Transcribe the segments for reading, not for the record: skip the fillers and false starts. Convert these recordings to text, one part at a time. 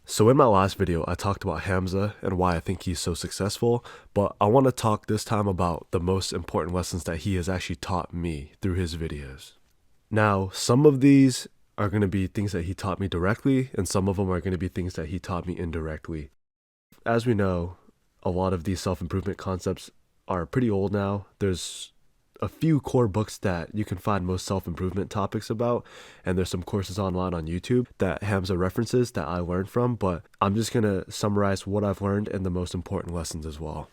So in my last video, I talked about Hamza and why I think he's so successful, but I want to talk this time about the most important lessons that he has actually taught me through his videos. Now, some of these are going to be things that he taught me directly, and some of them are going to be things that he taught me indirectly. As we know, a lot of these self-improvement concepts are pretty old now. There's a few core books that you can find most self-improvement topics about, and there's some courses online on YouTube that Hamza references that I learned from, but I'm just gonna summarize what I've learned and the most important lessons as well.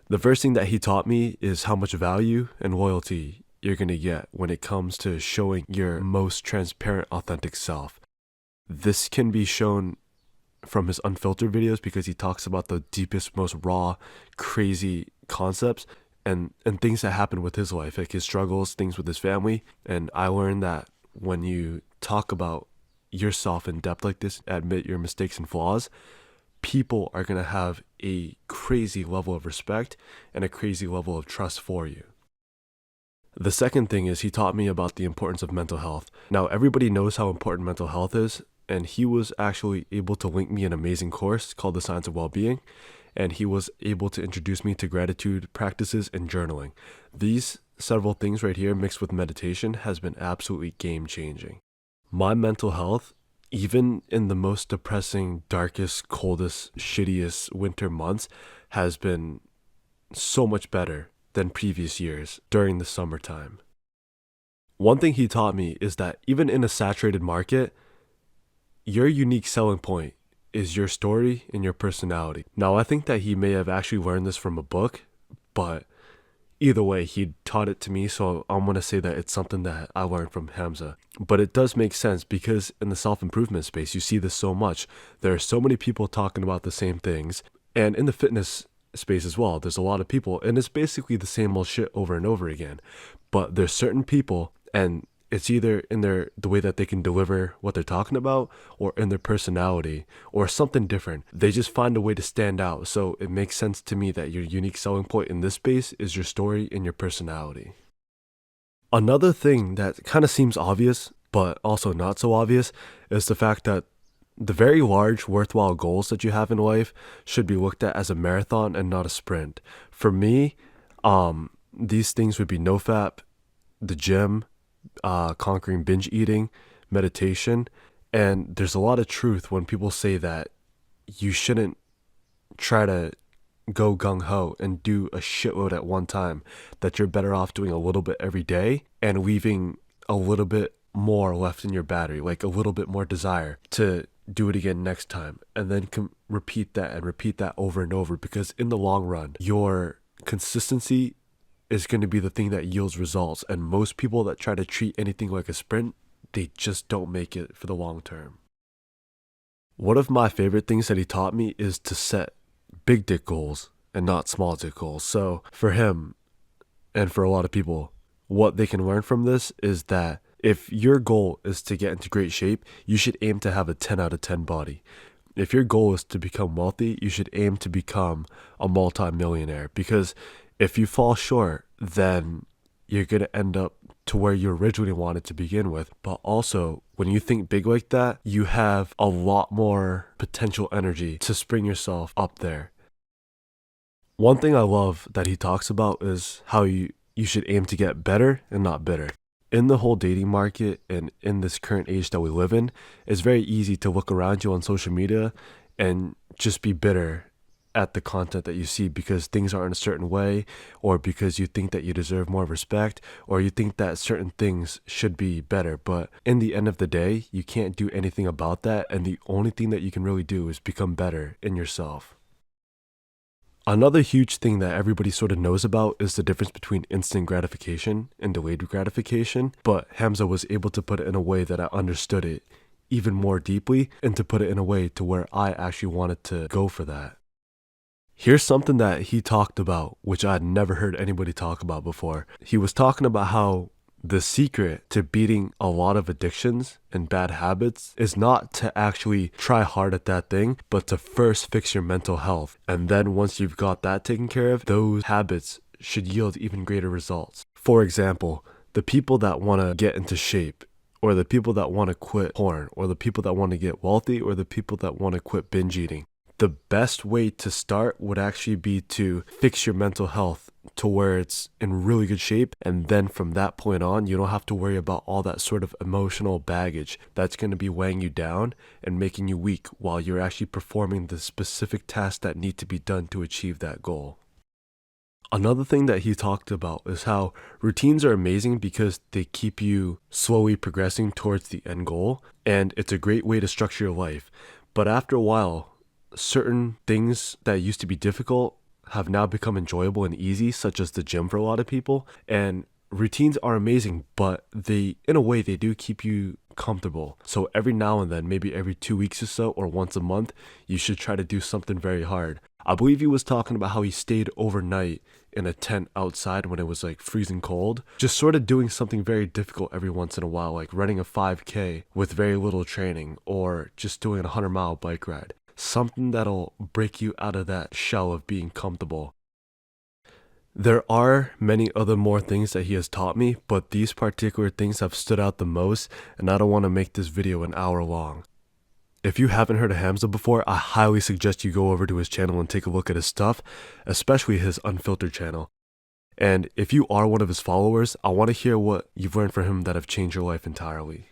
The first thing that he taught me is how much value and loyalty you're gonna get when it comes to showing your most transparent, authentic self. This can be shown from his unfiltered videos because he talks about the deepest, most raw, crazy concepts and things that happen with his life, like his struggles, things with his family. And I learned that when you talk about yourself in depth like this, admit your mistakes and flaws, people are going to have a crazy level of respect and a crazy level of trust for you. The second thing is he taught me about the importance of mental health. Now, everybody knows how important mental health is, and he was actually able to link me an amazing course called The Science of Wellbeing, and he was able to introduce me to gratitude practices and journaling. These several things right here mixed with meditation has been absolutely game-changing. My mental health, even in the most depressing, darkest, coldest, shittiest winter months, has been so much better than previous years during the summertime. One thing he taught me is that even in a saturated market, your unique selling point is your story and your personality. Now, I think that he may have actually learned this from a book, but either way, he taught it to me, so I'm going to say that it's something that I learned from Hamza. But it does make sense because in the self-improvement space, you see this so much. There are so many people talking about the same things, and in the fitness space as well, there's a lot of people, and it's basically the same old shit over and over again. But there's certain people, and it's either in the way that they can deliver what they're talking about, or in their personality, or something different. They just find a way to stand out. So it makes sense to me that your unique selling point in this space is your story and your personality. Another thing that kind of seems obvious, but also not so obvious, is the fact that the very large, worthwhile goals that you have in life should be looked at as a marathon and not a sprint. For me, these things would be NoFap, the gym, conquering binge eating, meditation, and there's a lot of truth when people say that you shouldn't try to go gung-ho and do a shitload at one time, that you're better off doing a little bit every day and leaving a little bit more left in your battery, like a little bit more desire to do it again next time, and then repeat that over and over, because in the long run, your consistency is going to be the thing that yields results. And most people that try to treat anything like a sprint, they just don't make it for the long term. One of my favorite things that he taught me is to set big dick goals and not small dick goals. So for him, and for a lot of people, what they can learn from this is that if your goal is to get into great shape, you should aim to have a 10 out of 10 body. If your goal is to become wealthy, you should aim to become a multi-millionaire, because if you fall short, then you're going to end up to where you originally wanted to begin with. But also, when you think big like that, you have a lot more potential energy to spring yourself up there. One thing I love that he talks about is how you should aim to get better and not bitter. In the whole dating market and in this current age that we live in, it's very easy to look around you on social media and just be bitter at the content that you see because things are in a certain way, or because you think that you deserve more respect, or you think that certain things should be better. But in the end of the day, you can't do anything about that, and the only thing that you can really do is become better in yourself. Another huge thing that everybody sort of knows about is the difference between instant gratification and delayed gratification, but Hamza was able to put it in a way that I understood it even more deeply, and to put it in a way to where I actually wanted to go for that. Here's something that he talked about, which I had never heard anybody talk about before. He was talking about how the secret to beating a lot of addictions and bad habits is not to actually try hard at that thing, but to first fix your mental health. And then once you've got that taken care of, those habits should yield even greater results. For example, the people that want to get into shape or the people that want to quit porn, or the people that want to get wealthy, or the people that want to quit binge eating. The best way to start would actually be to fix your mental health to where it's in really good shape, and then from that point on, you don't have to worry about all that sort of emotional baggage that's going to be weighing you down and making you weak while you're actually performing the specific tasks that need to be done to achieve that goal. Another thing that he talked about is how routines are amazing because they keep you slowly progressing towards the end goal, and it's a great way to structure your life. But after a while, certain things that used to be difficult have now become enjoyable and easy, such as the gym for a lot of people. And routines are amazing, but they, in a way, they do keep you comfortable. So every now and then, maybe every 2 weeks or so, or once a month, you should try to do something very hard. I believe he was talking about how he stayed overnight in a tent outside when it was like freezing cold. Just sort of doing something very difficult every once in a while, like running a 5K with very little training, or just doing a 100-mile bike ride. Something that'll break you out of that shell of being comfortable. There are many other more things that he has taught me, but these particular things have stood out the most, and I don't want to make this video an hour long. If you haven't heard of Hamza before, I highly suggest you go over to his channel and take a look at his stuff, especially his unfiltered channel. And if you are one of his followers, I want to hear what you've learned from him that have changed your life entirely.